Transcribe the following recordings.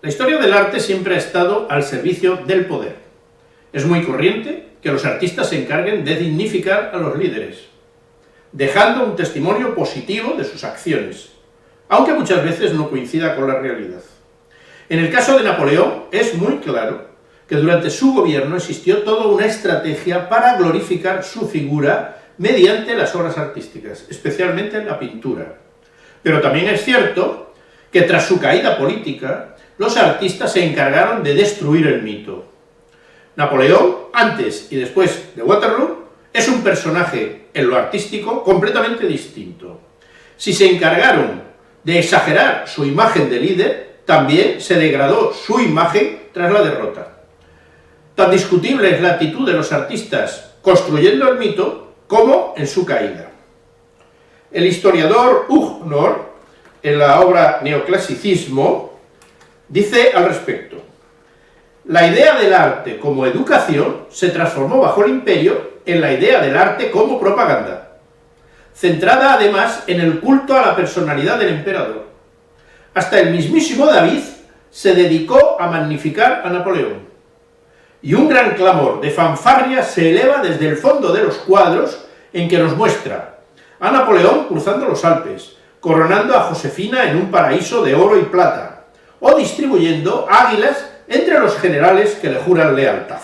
La historia del arte siempre ha estado al servicio del poder. Es muy corriente que los artistas se encarguen de dignificar a los líderes, dejando un testimonio positivo de sus acciones, aunque muchas veces no coincida con la realidad. En el caso de Napoleón es muy claro que durante su gobierno existió toda una estrategia para glorificar su figura mediante las obras artísticas, especialmente la pintura. Pero también es cierto que tras su caída política, los artistas se encargaron de destruir el mito. Napoleón, antes y después de Waterloo, es un personaje en lo artístico completamente distinto. Si se encargaron de exagerar su imagen de líder, también se degradó su imagen tras la derrota. Tan discutible es la actitud de los artistas construyendo el mito como en su caída. El historiador Hugh North, en la obra Neoclasicismo, dice al respecto: la idea del arte como educación se transformó bajo el imperio en la idea del arte como propaganda, centrada además en el culto a la personalidad del emperador. Hasta el mismísimo David se dedicó a magnificar a Napoleón, y un gran clamor de fanfarria se eleva desde el fondo de los cuadros en que nos muestra a Napoleón cruzando los Alpes, coronando a Josefina en un paraíso de oro y plata, o distribuyendo águilas entre los generales que le juran lealtad.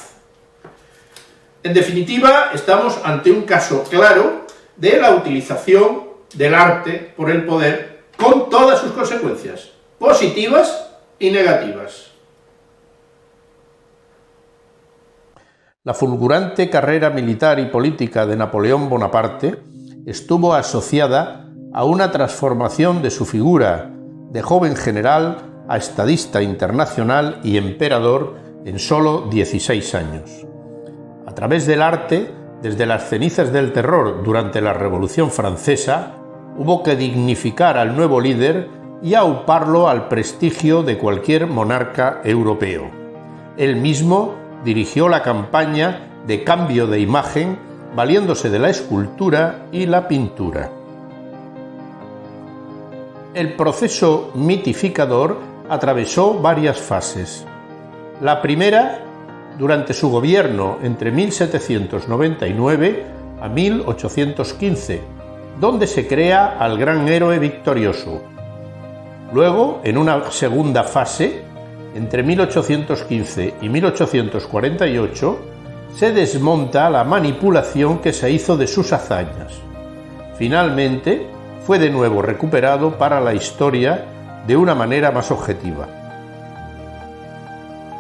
En definitiva, estamos ante un caso claro de la utilización del arte por el poder, con todas sus consecuencias, positivas y negativas. La fulgurante carrera militar y política de Napoleón Bonaparte estuvo asociada a una transformación de su figura de joven general a estadista internacional y emperador en solo 16 años. A través del arte, desde las cenizas del terror durante la Revolución Francesa, hubo que dignificar al nuevo líder y auparlo al prestigio de cualquier monarca europeo. Él mismo dirigió la campaña de cambio de imagen valiéndose de la escultura y la pintura. El proceso mitificador atravesó varias fases. La primera, durante su gobierno entre 1799 a 1815, donde se crea al gran héroe victorioso. Luego, en una segunda fase, entre 1815 y 1848, se desmonta la manipulación que se hizo de sus hazañas. Finalmente, fue de nuevo recuperado para la historia de una manera más objetiva.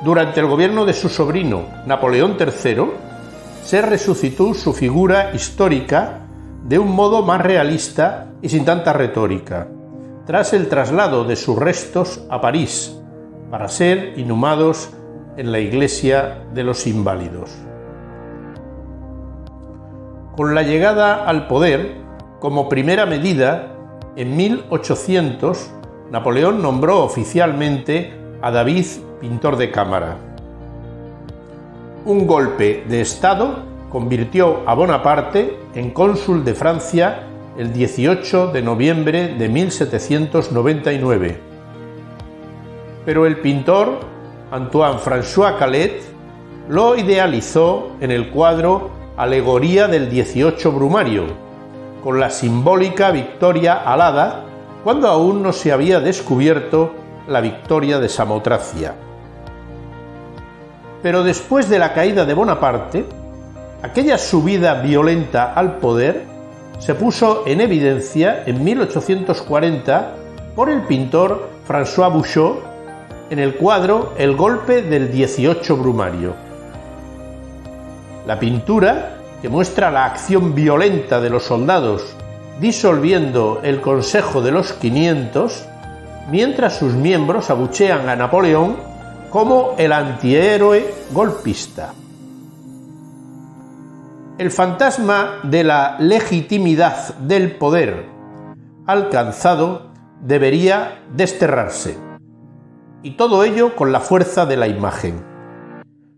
Durante el gobierno de su sobrino, Napoleón III, se resucitó su figura histórica de un modo más realista y sin tanta retórica, tras el traslado de sus restos a París, para ser inhumados en la Iglesia de los Inválidos. Con la llegada al poder, como primera medida, en 1800, Napoleón nombró oficialmente a David pintor de cámara. Un golpe de Estado convirtió a Bonaparte en cónsul de Francia el 18 de noviembre de 1799. Pero el pintor Antoine-François Calet lo idealizó en el cuadro Alegoría del 18 Brumario, con la simbólica victoria alada, cuando aún no se había descubierto la victoria de Samotracia. Pero después de la caída de Bonaparte, aquella subida violenta al poder se puso en evidencia en 1840 por el pintor François Bouchot en el cuadro El golpe del 18 Brumario. La pintura, que muestra la acción violenta de los soldados disolviendo el Consejo de los 500, mientras sus miembros abuchean a Napoleón como el antihéroe golpista. El fantasma de la legitimidad del poder alcanzado debería desterrarse, y todo ello con la fuerza de la imagen.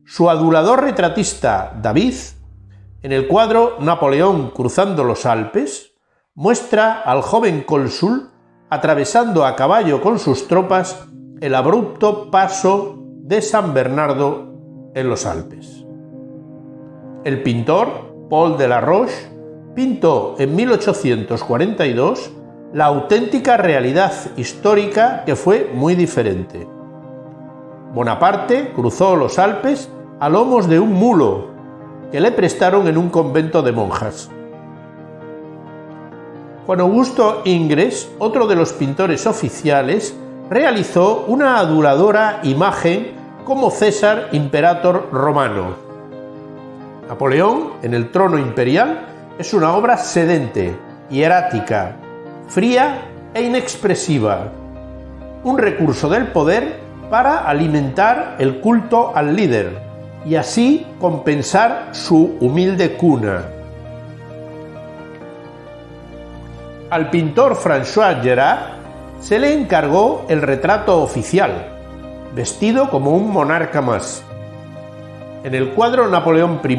Su adulador retratista David, en el cuadro Napoleón cruzando los Alpes, muestra al joven cónsul atravesando a caballo con sus tropas el abrupto paso de San Bernardo en los Alpes. El pintor Paul Delaroche pintó en 1842 la auténtica realidad histórica, que fue muy diferente. Bonaparte cruzó los Alpes a lomos de un mulo que le prestaron en un convento de monjas. Juan Augusto Ingres, otro de los pintores oficiales, realizó una aduladora imagen como César Imperator romano. Napoleón, en el trono imperial, es una obra sedente, hierática, fría e inexpresiva, un recurso del poder para alimentar el culto al líder y así compensar su humilde cuna. Al pintor François Gérard se le encargó el retrato oficial, vestido como un monarca más. En el cuadro Napoleón I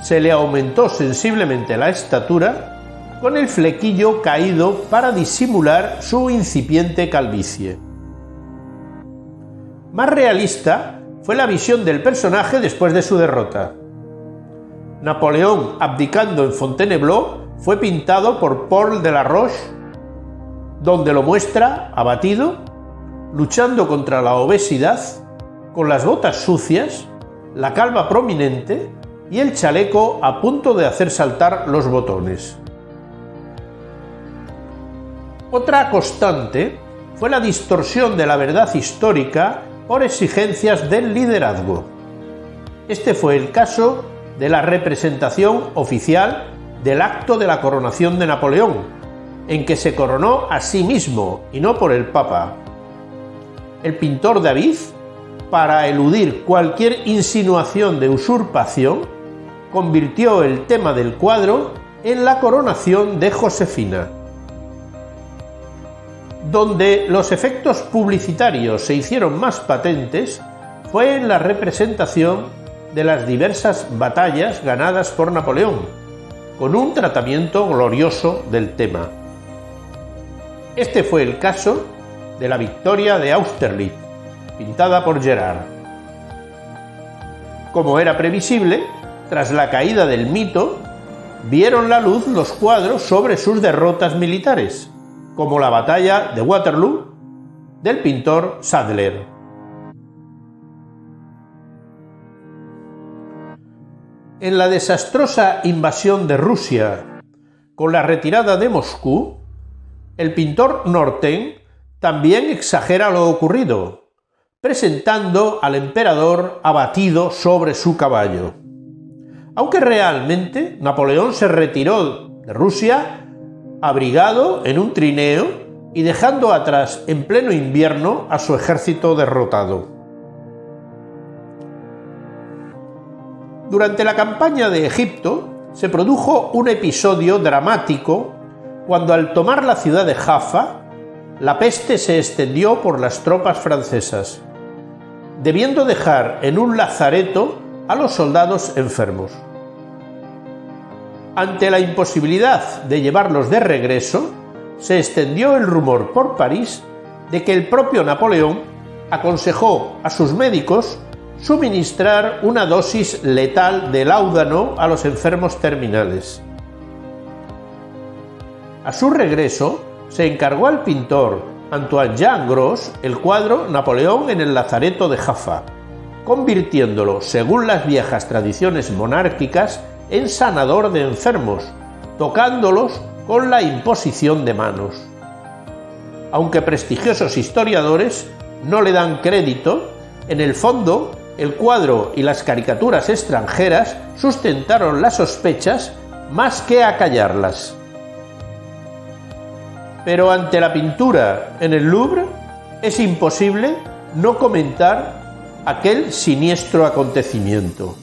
se le aumentó sensiblemente la estatura con el flequillo caído para disimular su incipiente calvicie. Más realista fue la visión del personaje después de su derrota. Napoleón abdicando en Fontainebleau fue pintado por Paul Delaroche, donde lo muestra abatido, luchando contra la obesidad, con las botas sucias, la calva prominente y el chaleco a punto de hacer saltar los botones. Otra constante fue la distorsión de la verdad histórica por exigencias del liderazgo. Este fue el caso de la representación oficial del acto de la coronación de Napoleón, en que se coronó a sí mismo y no por el Papa. El pintor David, para eludir cualquier insinuación de usurpación, convirtió el tema del cuadro en la coronación de Josefina. Donde los efectos publicitarios se hicieron más patentes fue en la representación de las diversas batallas ganadas por Napoleón, con un tratamiento glorioso del tema. Este fue el caso de la victoria de Austerlitz, pintada por Gérard. Como era previsible, tras la caída del mito, vieron la luz los cuadros sobre sus derrotas militares, como la batalla de Waterloo del pintor Sadler. En la desastrosa invasión de Rusia, con la retirada de Moscú, el pintor Norten también exagera lo ocurrido, presentando al emperador abatido sobre su caballo. Aunque realmente Napoleón se retiró de Rusia abrigado en un trineo y dejando atrás en pleno invierno a su ejército derrotado. Durante la campaña de Egipto se produjo un episodio dramático cuando, al tomar la ciudad de Jaffa, la peste se extendió por las tropas francesas, debiendo dejar en un lazareto a los soldados enfermos. Ante la imposibilidad de llevarlos de regreso, se extendió el rumor por París de que el propio Napoleón aconsejó a sus médicos suministrar una dosis letal de láudano a los enfermos terminales. A su regreso, se encargó al pintor Antoine-Jean Gros el cuadro Napoleón en el lazareto de Jaffa, convirtiéndolo, según las viejas tradiciones monárquicas, en sanador de enfermos, tocándolos con la imposición de manos. Aunque prestigiosos historiadores no le dan crédito, en el fondo, el cuadro y las caricaturas extranjeras sustentaron las sospechas más que acallarlas. Pero ante la pintura en el Louvre es imposible no comentar aquel siniestro acontecimiento.